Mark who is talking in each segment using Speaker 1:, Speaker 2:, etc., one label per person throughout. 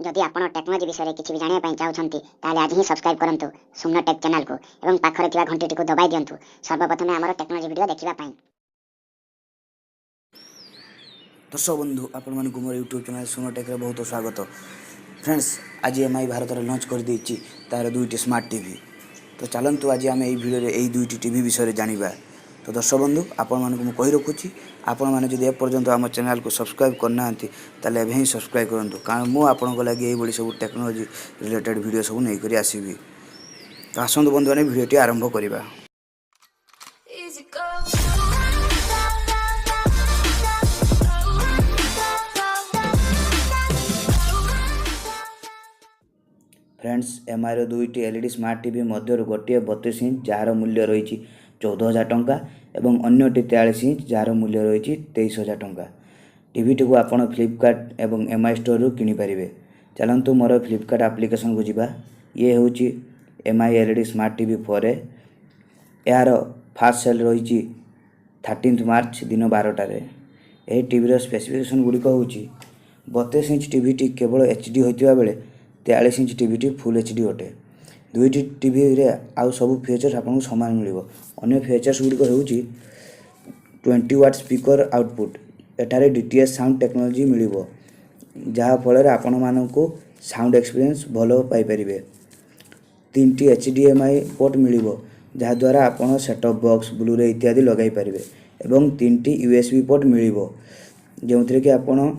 Speaker 1: जदि आपण टेक्नोलोजी विषय किसी भी जानिया चाहते ताले आज ही सब्सक्राइब करंतु सुमनो टेक चैनल को एवं पाखरे थिबा घंटी को दबाई दियंतु सर्वप्रथम हमर टेक्नोलोजी वीडियो देखिबा पई।
Speaker 2: दर्शक बंधु आपण मन मोर यूट्यूब चैनल सुमनो टेक रे बहुत स्वागत। फ्रेंड्स आज एमआई भारत रे लॉन्च कर देछि तार दुईटी स्मार्ट टीवी। तो चलंतु आज आम यही वीडियो रे दुईटी टीवी विषय जानिबा। तो दर्शक बंधु आपण मानक मु कहि रखुछि आपण माने जदि ए पर्यंत आम चैनल को सब्सक्राइब करना हंती ताले एबे ही सब्सक्राइब करंतु कारण मु आपण को लागि एई बडी सब टेक्नोलॉजी रिलेटेड वीडियो सब नै करी आसीबी। तो आसंतु बंधु माने वीडियोटी आरंभ करिबा। फ्रेंड्स एमआई दुईटी एलईडी स्मार्ट टीवी मध्य गोटे 32 इंच जार मूल्य रही 14,000 टंका एवं अन्यटी 43 इंच जार मूल्य रही 23,000 टंका। टीवीटी को आपण फ्लिपकार्ट एवं एमआई स्टोर रू किनि पारिबे। चलंतु मोर फ्लिपकार्ट एप्लिकेशन को जिबा। ये होची एमआई एलईडी स्मार्ट टीवी 4 यार फास्ट सेल रही 13 मार्च दिन 12टा रे। एही टीवी रो स्पेसिफिकेशन गुडी को होची 32 इंच टीवीटी केवल एचडी होइतिबा बेले 43 इंच टीवी फुल एचडी अटे। दुईटी टीवी रे आउ सब फीचर्स आपको सामान मिलिबो। अन्य फीचर्स गुडी को होची 20 वाट स्पीकर आउटपुट। एठारे डीटीएस साउंड टेक्नोलॉजी मिलिबो जहा फल आपण मानकू साउंड एक्सपीरियंस भलो पाई परिबे। 3टी एचडीएमआई पोर्ट मिलिबो जहा द्वारा आपण सेट टॉप बॉक्स ब्लूरे इत्यादि लगाई परिबे एवं 3टी यूएसबी पोर्ट मिलिबो जेउथरे कि आपण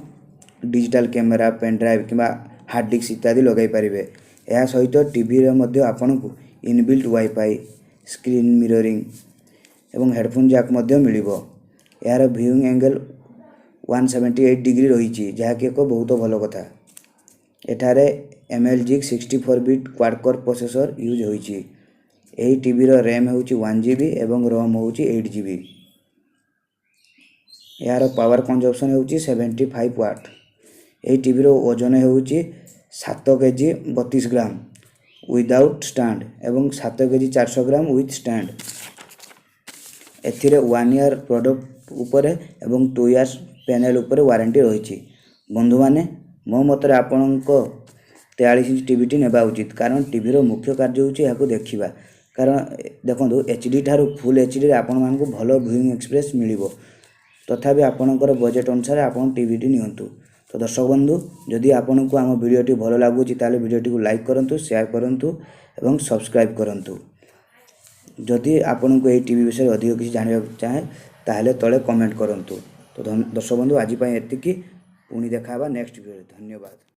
Speaker 2: डिजिटल कैमेरा पेन ड्राइव किबा हार्ड डिस्क इत्यादि लगाई पारिबे। या सहित टीवी रे मध्ये आपनको इनबिल्ट वाईफाई स्क्रीन मिररिंग एवं हेडफोन जैक मध्ये मिलिबो। यार व्यूइंग एंगल 178 डिग्री रही जहा कि एक बहुत भलो कथा। एठारे MLG 64 bit quad core processor use होईची। एही टीवी रो रैम होची 1GB एवं रोम होची 8GB। यार पावर कंजप्शन होची 75 वाट। एही टीवी रो वजन होची 7 केजी 32 ग्राम विदाउट स्टैंड एवं 7 केजी 400 ग्राम विथ स्टैंड। एथिरे 1 ईयर प्रोडक्ट ऊपर एवं 2 इयर्स पैनल ऊपर वारंटी रही। बंधु माने मो मतरे आपणको 43 इंच टीवी नेबा उचित कारण टीवी रो मुख्य कार्य होची याको देखिबा। कारण देखंतु एचडी थारु फुल एचडी रे आपण मानकू भलो व्यूइंग एक्सपीरियंस मिलिबो। तथापि आपणकर बजेट अनुसार आपण टीवी नियंतु। तो दर्शक बंधु जदि आपन को आम वीडियोटी भलो लागुची ताले वीडियोटी को लाइक करंतु शेयर करंतु एवं सब्सक्राइब करंतु। जदि आपन को ए टीवी विषय अधिक किसी जानिबा चाहे ताले तळे कमेंट करंतु। तो दर्शक बंधु आज पई एतिकी पुणी देखाबा नेक्स्ट वीडियो। धन्यवाद।